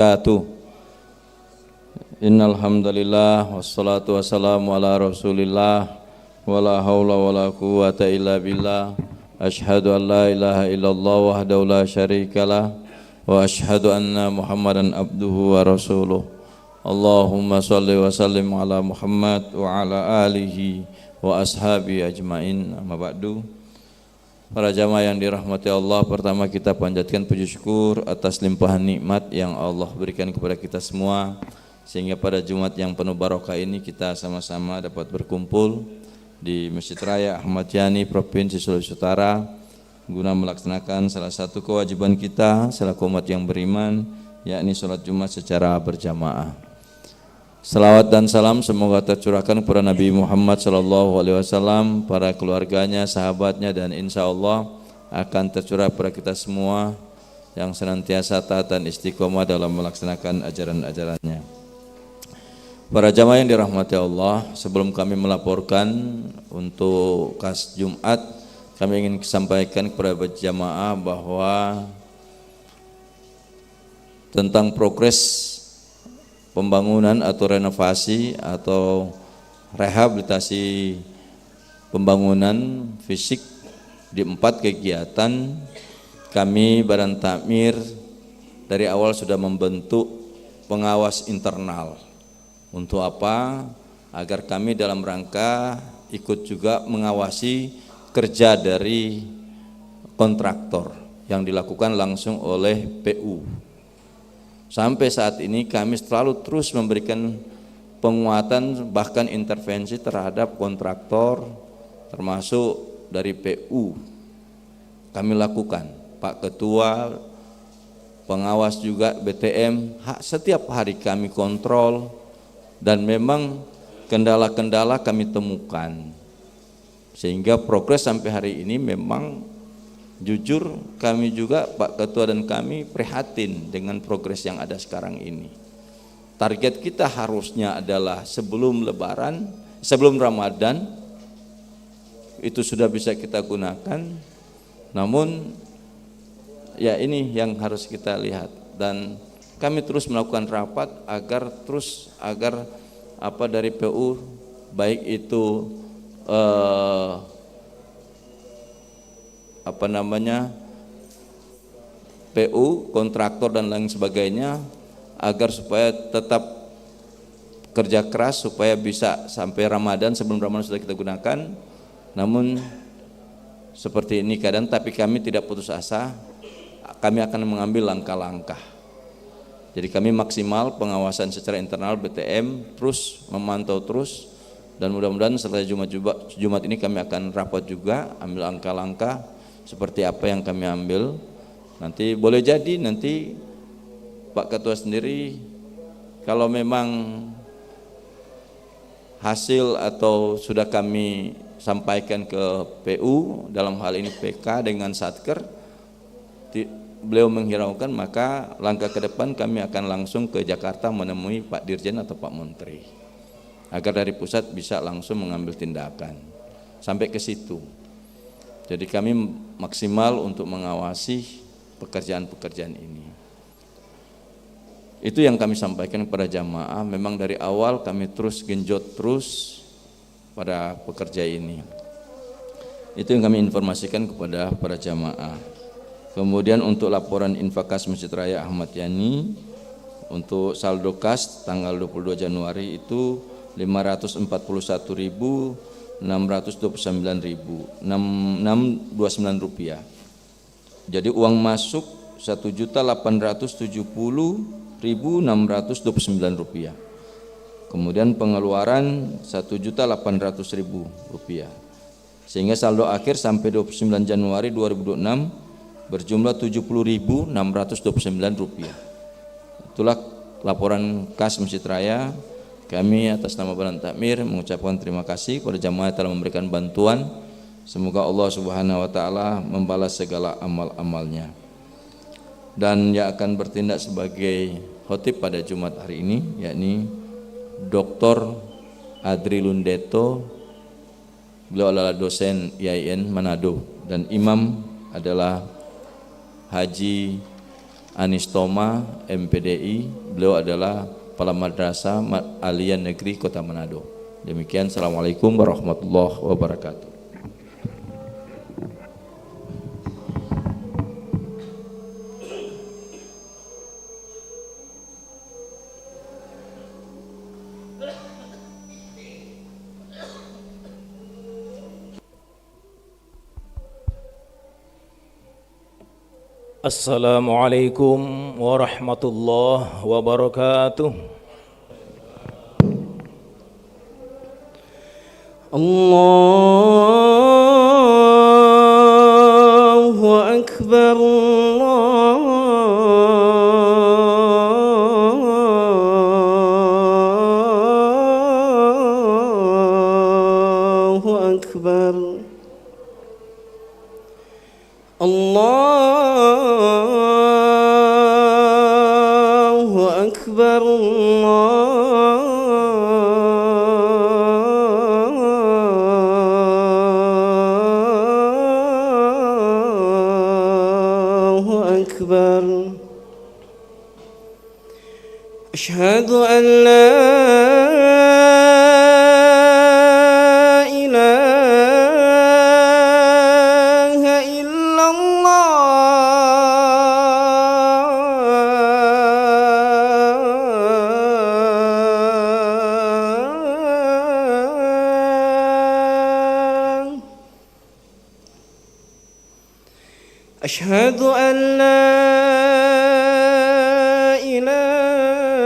wabarakatuh. Innal hamdalillah wassalatu wassalamu ala Rasulillah wala haula wala quwwata illa billah. Asyhadu an la ilaha illallah wahdahu la syarikalah wa asyhadu anna Muhammadan abduhu wa rasuluh. Allahumma shalli wa sallim ala Muhammad wa ala alihi wa ashabi ajmain. Amma ba'du. Para jamaah yang dirahmati Allah, pertama kita panjatkan puji syukur atas limpahan nikmat yang Allah berikan kepada kita semua, sehingga pada Jumat yang penuh barokah ini kita sama-sama dapat berkumpul di Masjid Raya Ahmad Yani, Provinsi Sulawesi Utara, guna melaksanakan salah satu kewajiban kita selaku umat yang beriman, yakni sholat Jumat secara berjamaah. Salawat dan salam semoga tercurahkan kepada Nabi Muhammad SAW, para keluarganya, sahabatnya, dan insya Allah akan tercurah kepada kita semua yang senantiasa taat dan istiqomah dalam melaksanakan ajaran-ajarannya. Para jamaah yang dirahmati Allah, sebelum kami melaporkan untuk kas Jumat, kami ingin sampaikan kepada jamaah bahwa tentang progres pembangunan atau renovasi atau rehabilitasi pembangunan fisik di 4 kegiatan, kami Badan Takmir dari awal sudah membentuk pengawas internal. Untuk apa? Agar kami dalam rangka ikut juga mengawasi kerja dari kontraktor yang dilakukan langsung oleh PU. Sampai saat ini kami selalu terus memberikan penguatan bahkan intervensi terhadap kontraktor, termasuk dari PU. Kami lakukan, Pak Ketua, pengawas juga BTM, setiap hari kami kontrol, dan memang kendala-kendala kami temukan. Sehingga progres sampai hari ini memang jujur kami juga, Pak Ketua dan kami prihatin dengan progres yang ada sekarang ini. Target kita harusnya adalah sebelum Lebaran, sebelum Ramadan itu sudah bisa kita gunakan. Namun ya ini yang harus kita lihat, dan kami terus melakukan rapat agar dari PU, baik itu PU, kontraktor dan lain sebagainya, agar supaya tetap kerja keras supaya bisa sampai Ramadan, sebelum Ramadan sudah kita gunakan. Namun seperti ini keadaan, tapi kami tidak putus asa, kami akan mengambil langkah-langkah. Jadi kami maksimal pengawasan secara internal BTM, terus memantau terus, dan mudah-mudahan setelah Jumat ini kami akan rapat juga, ambil langkah-langkah seperti apa yang kami ambil. Nanti boleh jadi nanti Pak Ketua sendiri, kalau memang hasil atau sudah kami sampaikan ke PU, dalam hal ini PK dengan Satker, beliau menghiraukan, maka langkah ke depan kami akan langsung ke Jakarta menemui Pak Dirjen atau Pak Menteri, agar dari pusat bisa langsung mengambil tindakan sampai ke situ. Jadi kami maksimal untuk mengawasi pekerjaan-pekerjaan ini. Itu yang kami sampaikan kepada jamaah. Memang dari awal kami terus genjot terus pada pekerja ini. Itu yang kami informasikan kepada para jamaah. Kemudian untuk laporan infakas Masjid Raya Ahmad Yani, untuk saldo kas tanggal 22 Januari itu 541.629.629 rupiah. Jadi uang masuk 1.870.629 rupiah. Kemudian pengeluaran 1.800.000 rupiah. Sehingga saldo akhir sampai 29 Januari 2026 berjumlah 70.629 rupiah. Itulah laporan kas Masjid Raya. Kami atas nama Badan Takmir mengucapkan terima kasih kepada jamaah yang telah memberikan bantuan. Semoga Allah Subhanahu wa taala membalas segala amal-amalnya. Dan yang akan bertindak sebagai khotib pada Jumat hari ini yakni Dr. Adri Lundeto. Beliau adalah dosen IAIN Manado, dan imam adalah Haji Anistoma MPDI. Beliau adalah Kepala Madrasah Aliyah Negeri Kota Manado. Demikian, Assalamualaikum warahmatullahi wabarakatuh. Assalamualaikum warahmatullahi wabarakatuh. Allahu Akbar, Allahu Akbar. Allahu Akbar, Allahu Akbar. Asyhadu an la أشهد أن لا إله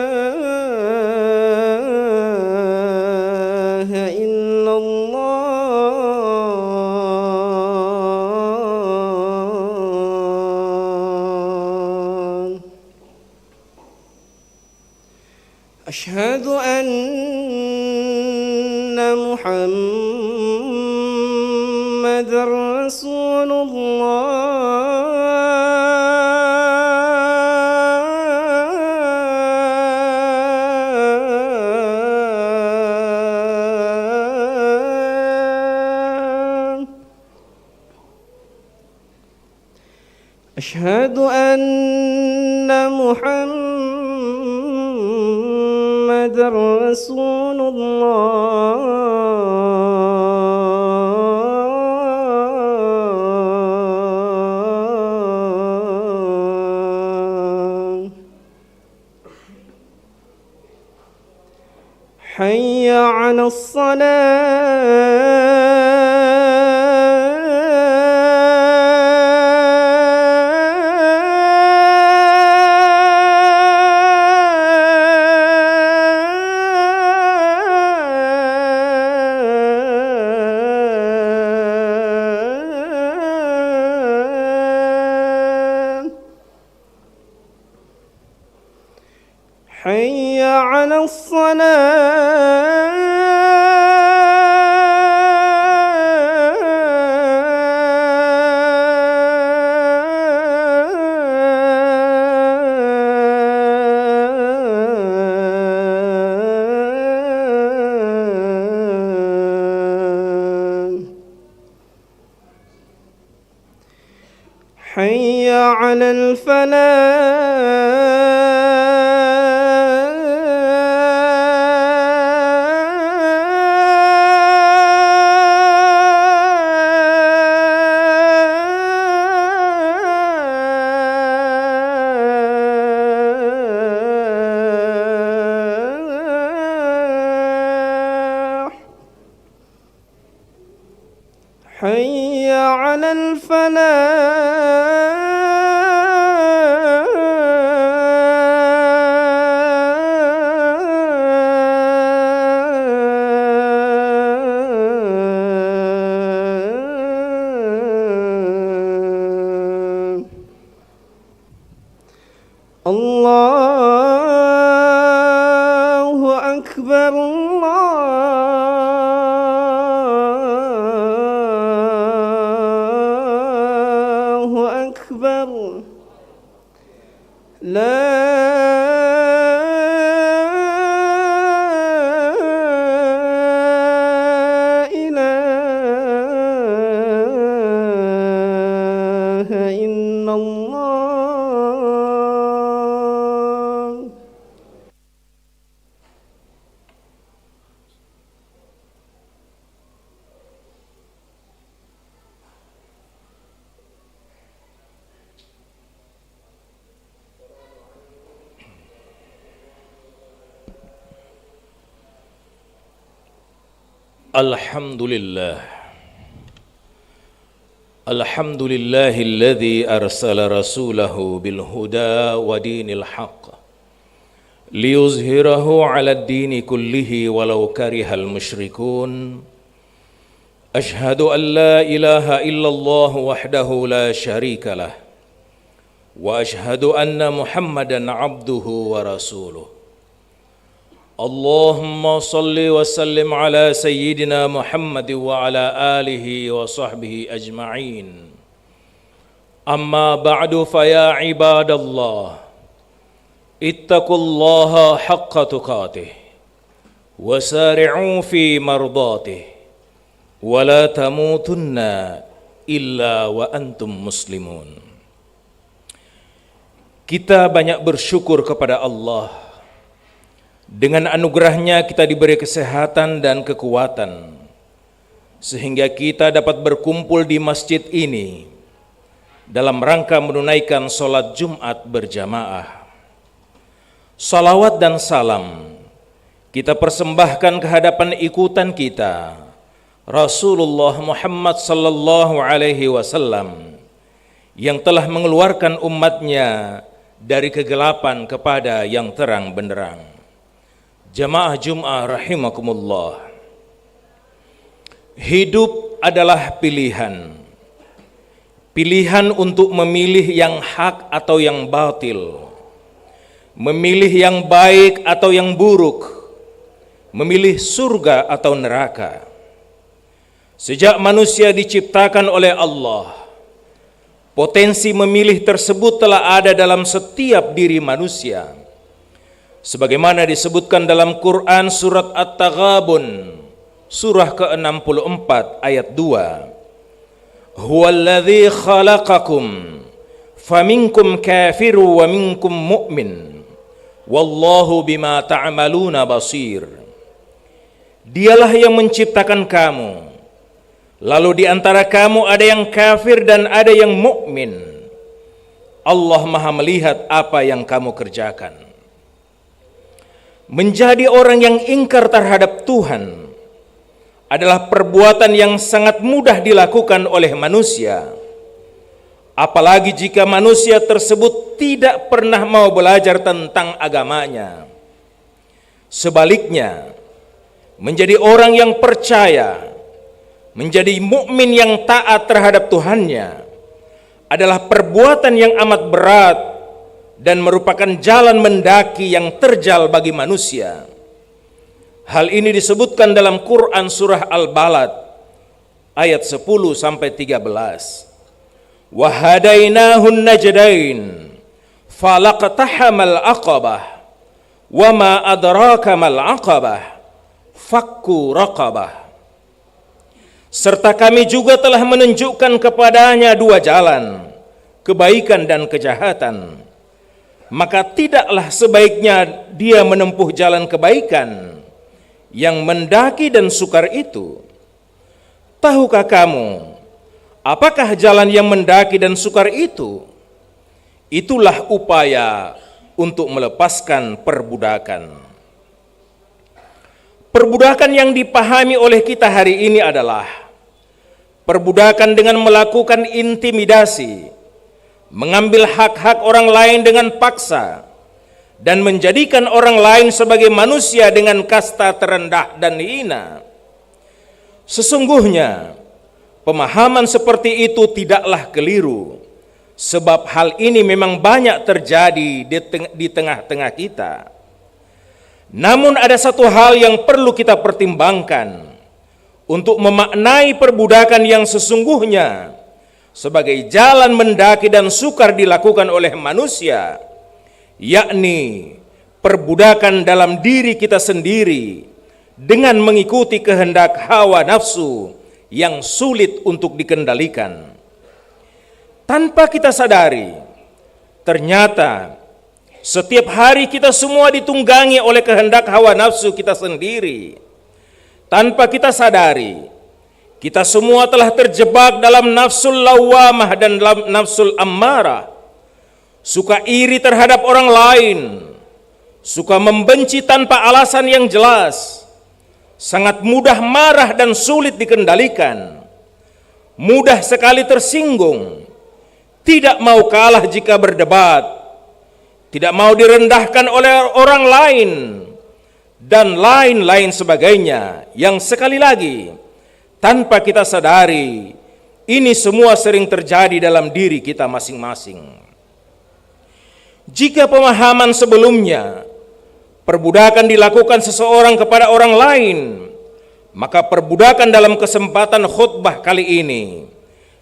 إلا الله. أشهد أن محمد رسول الله. أشهد أن محمد رسول الله. حي على الصلاة. حي على الصلاة. حي على الفلاح. حي على الفلاح. الله أكبر، الله Alhamdulillah. Alhamdulillahilladzi arsala rasulahu bil huda wa dinil haqq liyuzhirahu 'alad dini kullihi walau karihal musyrikun. Ashhadu an la ilaha illallah wahdahu la syarika lah wa ashhadu anna Muhammadan 'abduhu wa rasuluh. Allahumma salli wa sallim ala sayyidina Muhammad wa ala alihi wa sahbihi ajma'in. Amma ba'du fa ya ibadallah, ittaqullaha haqqa tuqatih wa sari'u fi mardatih wa la tamutunna illa wa antum muslimun. Kita banyak bersyukur kepada Allah. Dengan anugerahnya kita diberi kesehatan dan kekuatan sehingga kita dapat berkumpul di masjid ini dalam rangka menunaikan sholat Jumat berjamaah. Salawat dan salam kita persembahkan ke hadapan ikutan kita, Rasulullah Muhammad sallallahu alaihi wasallam, yang telah mengeluarkan umatnya dari kegelapan kepada yang terang benderang. Jamaah Jum'ah rahimakumullah. Hidup adalah pilihan. Pilihan untuk memilih yang hak atau yang batil. Memilih yang baik atau yang buruk. Memilih surga atau neraka. Sejak manusia diciptakan oleh Allah, potensi memilih tersebut telah ada dalam setiap diri manusia. Sebagaimana disebutkan dalam Quran surat At-Taghabun surah ke-64 ayat 2. Huwallazi khalaqakum faminkum kafiru wa minkum mu'min wallahu bima ta'maluna basir. Dialah yang menciptakan kamu, lalu di antara kamu ada yang kafir dan ada yang mukmin. Allah Maha melihat apa yang kamu kerjakan. Menjadi orang yang ingkar terhadap Tuhan adalah perbuatan yang sangat mudah dilakukan oleh manusia, apalagi jika manusia tersebut tidak pernah mau belajar tentang agamanya. Sebaliknya, menjadi orang yang percaya, menjadi mukmin yang taat terhadap Tuhannya adalah perbuatan yang amat berat dan merupakan jalan mendaki yang terjal bagi manusia. Hal ini disebutkan dalam Quran surah Al-Balad ayat 10 sampai 13. Wa hadainahun najdain falaqtahamal aqabah wa ma adraka mal aqabah fakku raqabah. Serta kami juga telah menunjukkan kepadanya dua jalan, kebaikan dan kejahatan. Maka tidaklah sebaiknya dia menempuh jalan kebaikan yang mendaki dan sukar itu. Tahukah kamu apakah jalan yang mendaki dan sukar itu? Itulah upaya untuk melepaskan perbudakan. Perbudakan yang dipahami oleh kita hari ini adalah perbudakan dengan melakukan intimidasi, mengambil hak-hak orang lain dengan paksa, dan menjadikan orang lain sebagai manusia dengan kasta terendah dan hina. Sesungguhnya, pemahaman seperti itu tidaklah keliru, sebab hal ini memang banyak terjadi di tengah-tengah kita. Namun ada satu hal yang perlu kita pertimbangkan untuk memaknai perbudakan yang sesungguhnya sebagai jalan mendaki dan sukar dilakukan oleh manusia, yakni perbudakan dalam diri kita sendiri dengan mengikuti kehendak hawa nafsu yang sulit untuk dikendalikan. Tanpa kita sadari, ternyata setiap hari kita semua ditunggangi oleh kehendak hawa nafsu kita sendiri. Tanpa kita sadari, kita semua telah terjebak dalam nafsul lawamah dan dalam nafsul ammarah. Suka iri terhadap orang lain, suka membenci tanpa alasan yang jelas, sangat mudah marah dan sulit dikendalikan, mudah sekali tersinggung, tidak mau kalah jika berdebat, tidak mau direndahkan oleh orang lain, dan lain-lain sebagainya, yang sekali lagi tanpa kita sadari ini semua sering terjadi dalam diri kita masing-masing. Jika pemahaman sebelumnya perbudakan dilakukan seseorang kepada orang lain, maka perbudakan dalam kesempatan khutbah kali ini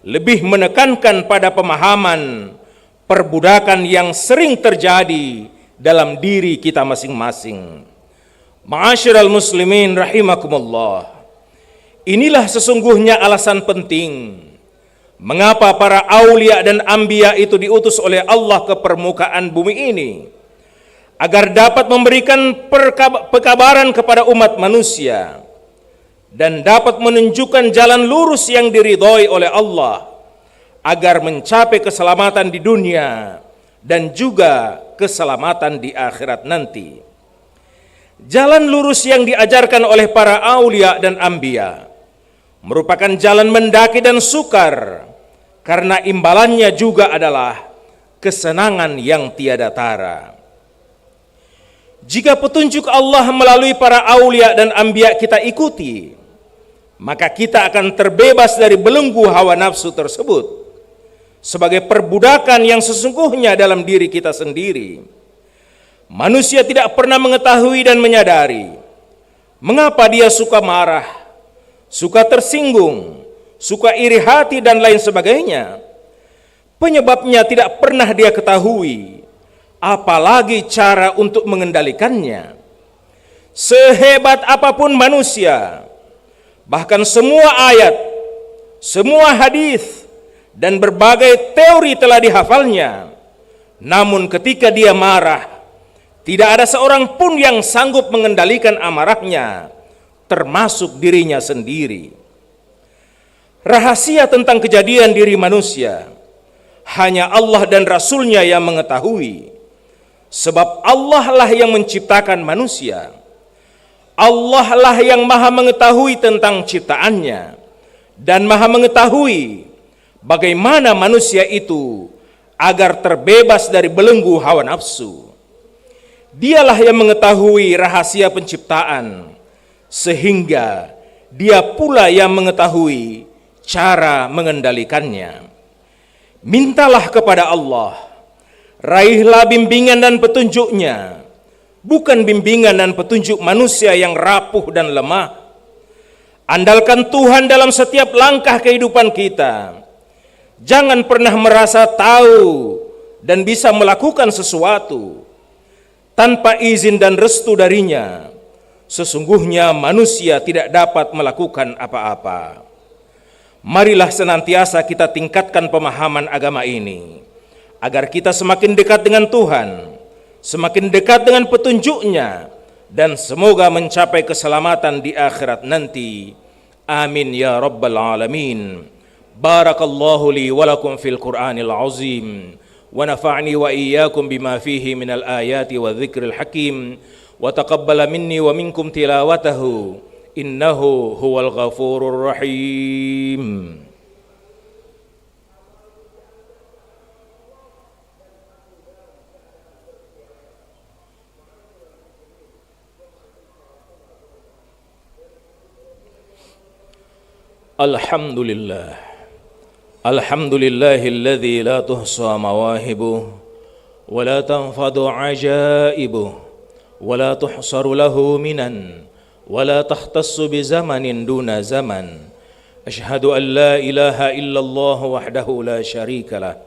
lebih menekankan pada pemahaman perbudakan yang sering terjadi dalam diri kita masing-masing. Ma'asyiral muslimin rahimakumullah. Inilah sesungguhnya alasan penting mengapa para aulia dan anbiya itu diutus oleh Allah ke permukaan bumi ini, agar dapat memberikan pekabaran kepada umat manusia dan dapat menunjukkan jalan lurus yang diridhoi oleh Allah agar mencapai keselamatan di dunia dan juga keselamatan di akhirat nanti. Jalan lurus yang diajarkan oleh para aulia dan anbiya merupakan jalan mendaki dan sukar, karena imbalannya juga adalah kesenangan yang tiada tara. Jika petunjuk Allah melalui para aulia dan anbiya kita ikuti, maka kita akan terbebas dari belenggu hawa nafsu tersebut sebagai perbudakan yang sesungguhnya dalam diri kita sendiri. Manusia tidak pernah mengetahui dan menyadari mengapa dia suka marah, suka tersinggung, suka iri hati dan lain sebagainya. Penyebabnya tidak pernah dia ketahui, apalagi cara untuk mengendalikannya. Sehebat apapun manusia, bahkan semua ayat, semua hadis dan berbagai teori telah dihafalnya, namun ketika dia marah, tidak ada seorang pun yang sanggup mengendalikan amarahnya, termasuk dirinya sendiri. Rahasia tentang kejadian diri manusia hanya Allah dan Rasul-Nya yang mengetahui, sebab Allah lah yang menciptakan manusia. Allah lah yang maha mengetahui tentang ciptaannya dan maha mengetahui bagaimana manusia itu agar terbebas dari belenggu hawa nafsu. Dialah yang mengetahui rahasia penciptaan, sehingga dia pula yang mengetahui cara mengendalikannya. Mintalah kepada Allah, raihlah bimbingan dan petunjuknya, bukan bimbingan dan petunjuk manusia yang rapuh dan lemah. Andalkan Tuhan dalam setiap langkah kehidupan kita. Jangan pernah merasa tahu dan bisa melakukan sesuatu tanpa izin dan restu darinya. Sesungguhnya manusia tidak dapat melakukan apa-apa. Marilah senantiasa kita tingkatkan pemahaman agama ini, agar kita semakin dekat dengan Tuhan, semakin dekat dengan petunjuk-Nya, dan semoga mencapai keselamatan di akhirat nanti. Amin ya rabbal alamin. Barakallahu li wa lakum fil Qur'anil azim, wa nafa'ni wa iyyakum bima fihi minal ayati wa dzikril hakim, wa taqabbala minni wa minkum tilawatahu, innahu huwal ghafurur rahim. Alhamdulillah. Alhamdulillahilladzi la tuhsa mawahibuh wa la tanfadu ajaibuh wa la tuhsaru lahu minan wa la takhtassu bi zamanin duna zaman. Ashhadu an la ilaha illallah wahdahu la syarika lah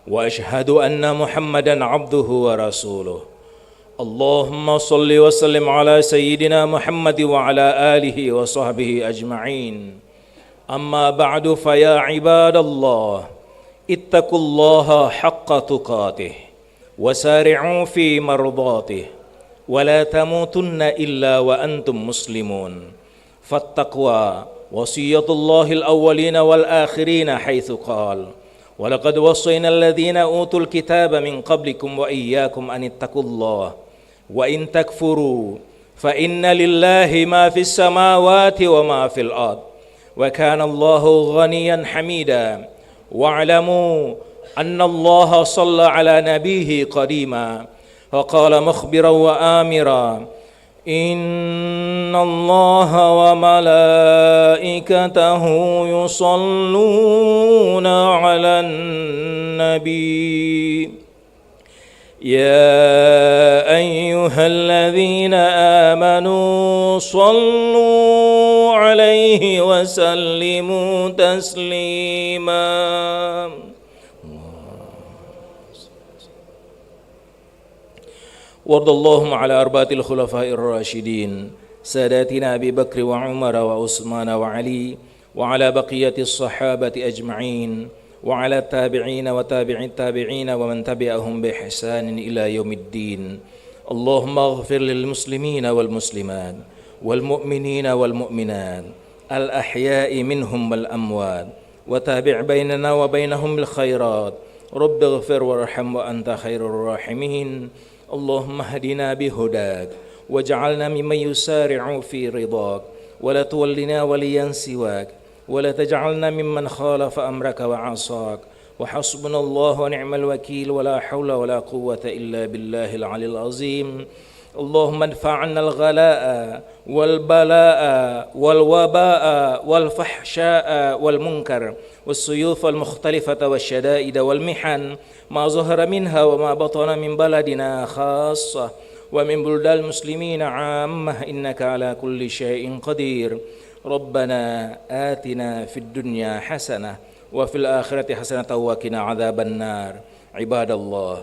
wa ashhadu anna Muhammadan abduhu wa rasuluh. Allahumma salli wa sallim ala sayyidina Muhammad wa ala alihi wa sahbihi ajma'in. Amma ba'du fa ya ibadallah, ittaqullaha haqqa tuqatih wa sari'u fi mardatih wa la tamutunna illa wa antum muslimun. Fattaqwa wasiyatullahil awwalina wal akhirina haitsu qala wa laqad wassayna alladhina utul kitaba min qablikum wa iyyakum an ittaqullaha wa in takfuru فإن لله ما في السماوات وما في الأرض وكان الله غنيا حميدا واعلموا أن الله صلى على نبيه قديما وقال مخبرا وآمرا إن الله وملائكته يصلون على النبي يا أيها الذين آمنوا صلوا عليه وسلموا تسليما وارض اللهم على أربعة الخلفاء الراشدين ساداتنا أبي بكر وعمر وعثمان وعلي وعلى بقية الصحابة أجمعين وعلى التابعين وتابع التابعين ومن تبعهم بإحسان إلى يوم الدين اللهم اغفر للمسلمين والمسلمات والمؤمنين والمؤمنات الأحياء منهم والأموات وتابع بيننا وبينهم بالخيرات رب اغفر وارحم وأنت خير الراحمين اللهم اهدنا بهداك واجعلنا ممن يسارع في رضاك ولا تولنا وليا سواك ولا تجعلنا ممن خالف أمرك وعصاك وحسبنا الله ونعم الوكيل ولا حول ولا قوة إلا بالله العلي العظيم اللهم ادفع عنا الغلاء والبلاء والوباء والفحشاء والمنكر والسيوف المختلفة والشدائد والمحن ما ظهر منها وما بطن من بلدنا خاصة ومن بلدان المسلمين عامة إنك على كل شيء قدير ربنا آتنا في الدنيا حسنة وفي الآخرة حسنة وقنا عذاب النار عباد الله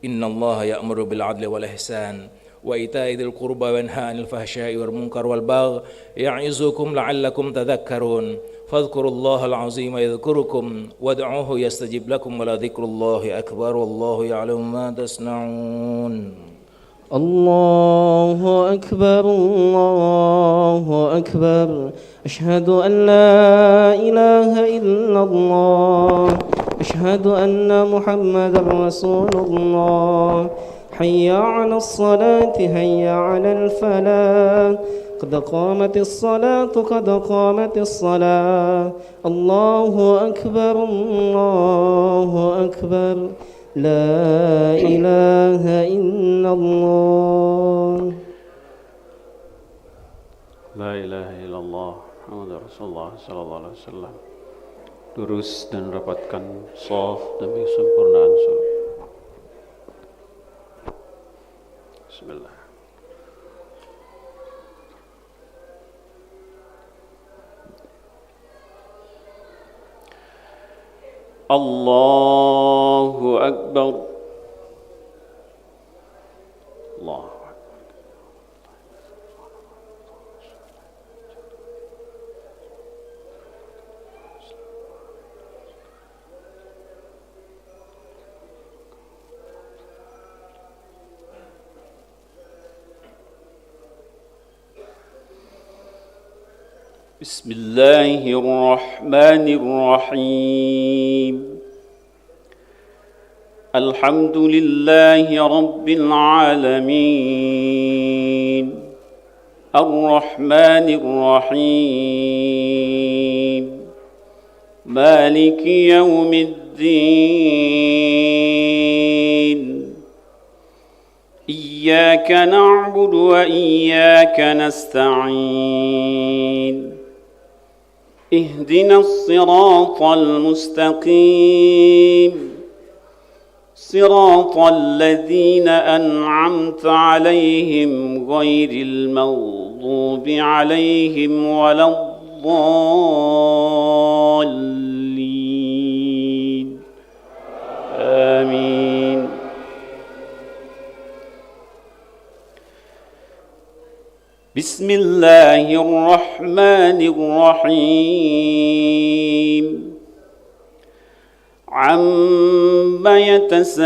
إن الله يأمر بالعدل والإحسان وإيتاء ذي القربى وينهى عن الفحشاء والمنكر والبغي يعظكم لعلكم تذكرون فاذكروا الله العظيم يذكركم وادعوه يستجب لكم ولذكر الله أكبر والله يعلم ما تصنعون الله أكبر الله أكبر أشهد أن لا إله إلا الله أشهد أن محمد رسول الله حي على الصلاة هيا على الفلاح قد قامت الصلاة قد قامت الصلاة الله أكبر الله أكبر لا إله إلا الله La ilaha illallah Muhammad Rasulullah sallallahu alaihi wasallam. Lurus dan rapatkan shaf demi sempurnaan salat. Bismillah. Allahu Akbar. Allah. بسم الله الرحمن الرحيم الحمد لله رب العالمين الرحمن الرحيم مالك يوم الدين إياك نعبد وإياك نستعين اهدنا الصراط المستقيم صراط الذين أنعمت عليهم غير المغضوب عليهم ولا الضالين آمين. بسم الله الرحمن الرحيم عما يتساءلون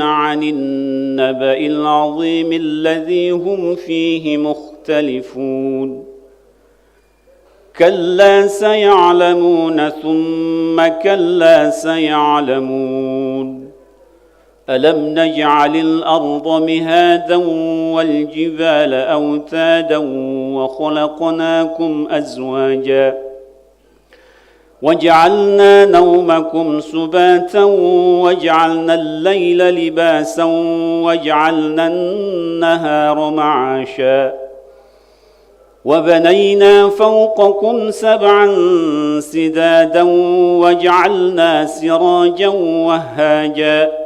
عن النبأ العظيم الذي هم فيه مختلفون كلا سيعلمون ثم كلا سيعلمون ألم نجعل الأرض مهادا والجبال أوتادا وخلقناكم أزواجا وجعلنا نومكم سباتا وجعلنا الليل لباسا وجعلنا النهار معاشا وبنينا فوقكم سبعا سدادا وجعلنا سراجا وهاجا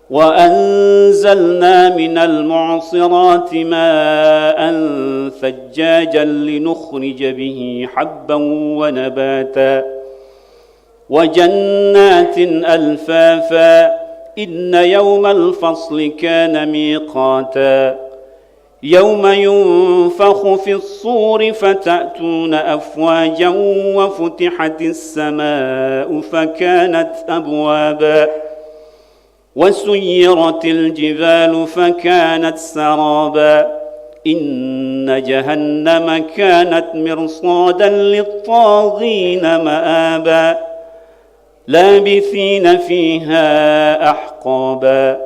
وأنزلنا من المعصرات ماء ثجاجا لنخرج به حبا ونباتا وجنات ألفافا إن يوم الفصل كان ميقاتا يوم ينفخ في الصور فتأتون أفواجا وفتحت السماء فكانت أبوابا وسيرت الجبال فكانت سرابا إن جهنم كانت مرصادا للطاغين مآبا لابثين فيها أحقابا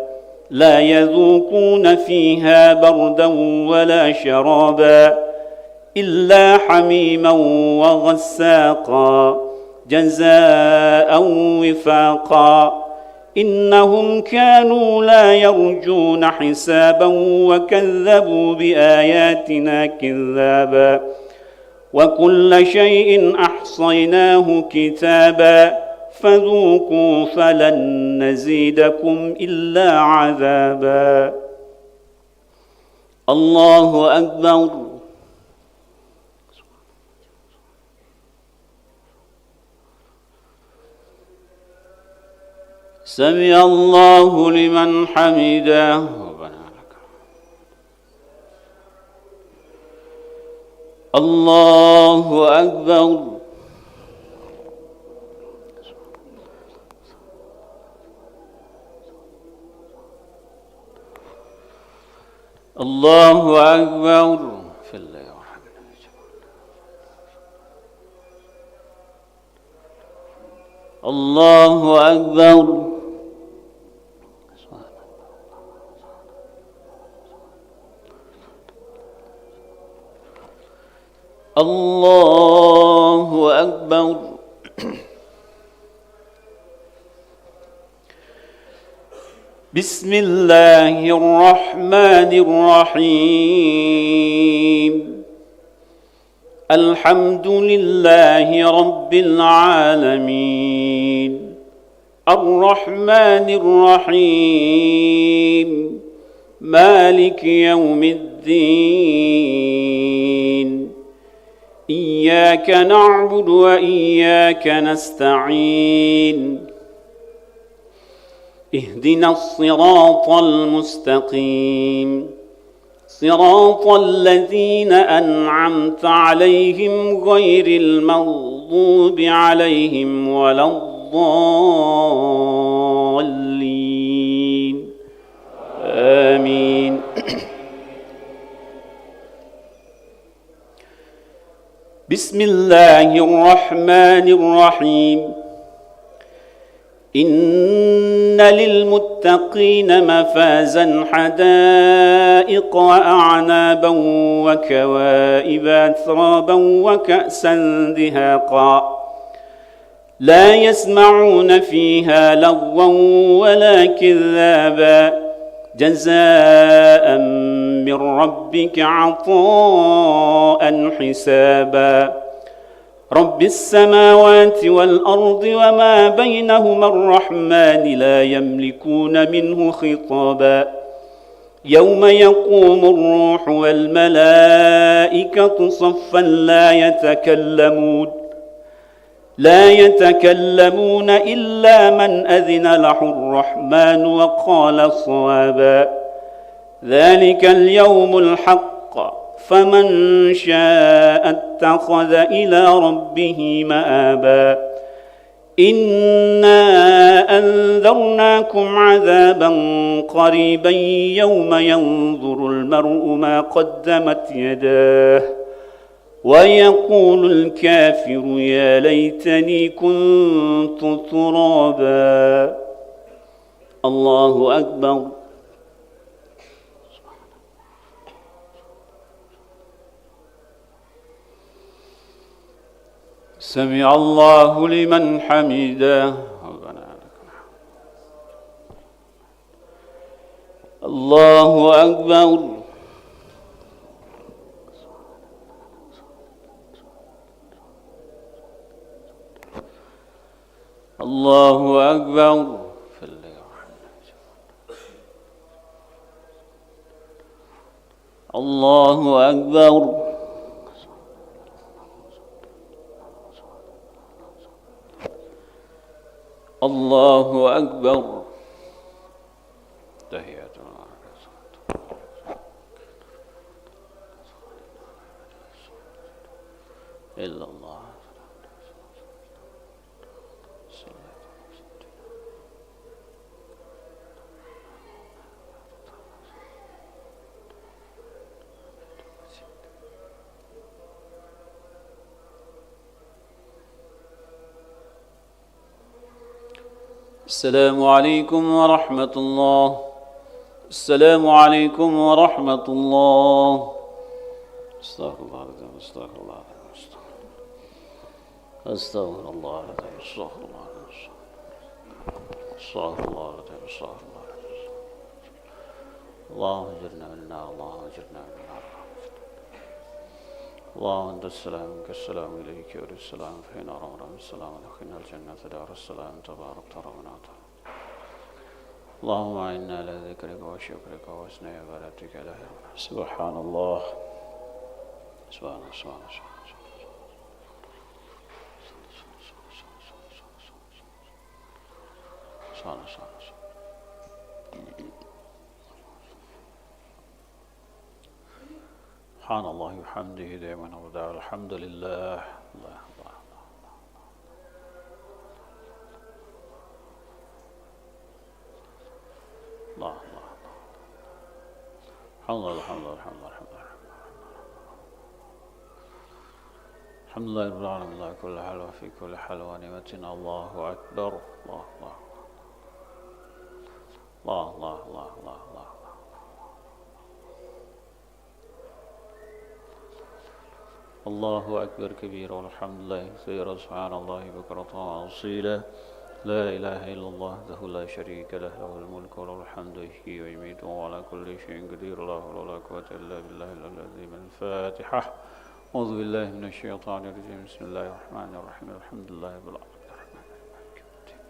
لا يذوقون فيها بردا ولا شرابا إلا حميما وغساقا جزاء وفاقا إنهم كانوا لا يرجون حسابا وكذبوا بآياتنا كذابا وكل شيء أحصيناه كتابا فذوقوا فلن نزيدكم إلا عذابا الله أكبر سمع الله لمن حمده ربنا لك الله أكبر الله أكبر في الله الله أكبر الله أكبر بسم الله الرحمن الرحيم الحمد لله رب العالمين الرحمن الرحيم مالك يوم الدين إياك نعبد وإياك نستعين اهدنا الصراط المستقيم صراط الذين أنعمت عليهم غير المغضوب عليهم ولا الضالين آمين بسم الله الرحمن الرحيم إن للمتقين مفازا حدائق وأعنابا وكواعب أترابا وكأسا دهاقا لا يسمعون فيها لغوا ولا كذابا جزاء من ربك عطاء حسابا رب السماوات والأرض وما بينهما الرحمن لا يملكون منه خطابا يوم يقوم الروح والملائكة صفا لا يتكلمون إلا من أذن له الرحمن وقال صوابا ذلك اليوم الحق فمن شاء اتخذ إلى ربه مآبا إنا أنذرناكم عذابا قريبا يوم ينظر المرء ما قدمت يداه ويقول الكافر يا ليتني كنت ترابا الله أكبر. سمع الله لمن حمده. الله أكبر. الله أكبر. الله أكبر. الله أكبر. تحيات الله إلا الله. السلام عليكم ورحمة الله. السلام عليكم ورحمة الله. استغفر الله العظيم. استغفر الله العظيم. استغفر الله العظيم. استغفر الله العظيم. استغفر الله العظيم. استغفر الله العظيم. اللهم اجرنا من النار. اللهم اجرنا من النار. اللهم أنت السلام منك السلام إليك ولي السلام فينا رمضان السلام ودخلنا الجنة دار السلام تبارك ربنا وتعالى. اللهم إنا على ذكرك وشكرك وحسن عبادتك لا سبحان الله. سبحان الله. سبحان الله. سبحان الله. سبحان الله وحمده دائما أبدا. الحمد لله. الله الله الله الله. الحمد لله. الحمد لله. الحمد لله. الحمد لله رب العالمين. الله كل حال وفي كل حال ونعمتنا. الله أكبر. الله الله الله الله الله الله الله. الله أكبر كبيرا والحمد لله كثيرا سبحان الله بكرة وأصيلا. لا إله إلا الله وحده لا شريك له له الملك وله الحمد يحيي ويميت وهو على كل شيء قدير. لا حول ولا قوة إلا بالله العظيم. الفاتحة. أعوذ بالله من الشيطان الرجيم. بسم الله الرحمن الرحيم. الحمد لله رب العالمين.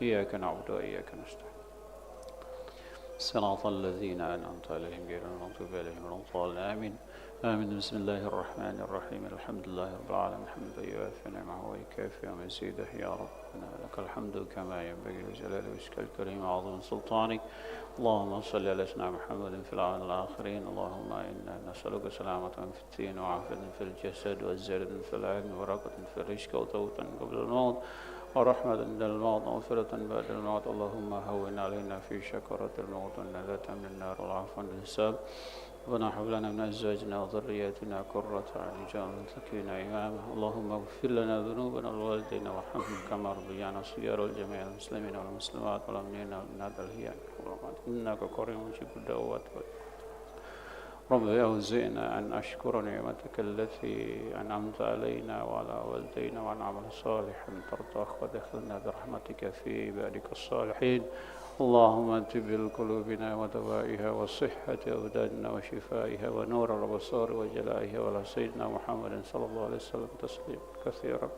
إياك نعبد وإياك نستعين. صراط الذين أنعمت عليهم غير المغضوب عليهم ولا الضالين. آمين. آمين. بسم الله الرحمن الرحيم. الحمد لله رب العالمين. حمدا يوافي نعمه ويكافئ مزيده. يا ربنا لك الحمد كما ينبغي لجلال وجهك الكريم وعظيم سلطانك. اللهم صل على سيدنا محمد في العالمين الآخرين. اللهم إنا نسألك سلامة في الدين وعافية في الجسد وزيادة في العلم وبركة في الرزق وتوبة قبل الموت ورحمة عند الموت ومغفرة بعد الموت. اللهم هون علينا في شكرة الموت والنجاة من النار والعفو عن الحساب. ربنا هب لنا من أزواجنا وذرياتنا قرة أعين واجعلنا للمتقين إماما. اللهم اغفر لنا ذنوبنا والوالدين وارحمهم كما ربيانا صغارا ولجميع المسلمين والمسلمات والمؤمنين والمؤمنات الأحياء إنك قريب مجيب الدعوات. رب أوزعنا أن أشكر نعمتك التي أنعمت علينا وعلى والدينا وأن نعمل صالحا ترضاه وادخلنا برحمتك في عبادك الصالحين. اللهم طب قلوبنا ودوائها وصحة أبداننا وشفائها ونور الأبصار وجلائها وعلى سيدنا محمد صلى الله عليه وسلم تسليما كثيرا.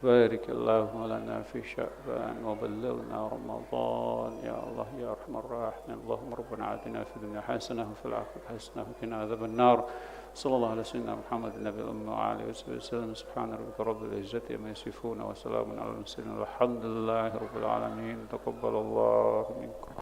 بارك اللهم لنا في شعبان وبلغنا رمضان يا الله يا أرحم الراحمين. اللهم ربنا آتنا في الدنيا حسنة وفي الآخرة حسنة وقنا عذاب النار. صلى الله على سيدنا محمد النبي الأمي وعلى آله وصحبه وسلم. سبحان ربك رب العزة عما يصفون وسلام على المرسلين والحمد لله رب العالمين. تقبل الله منكم.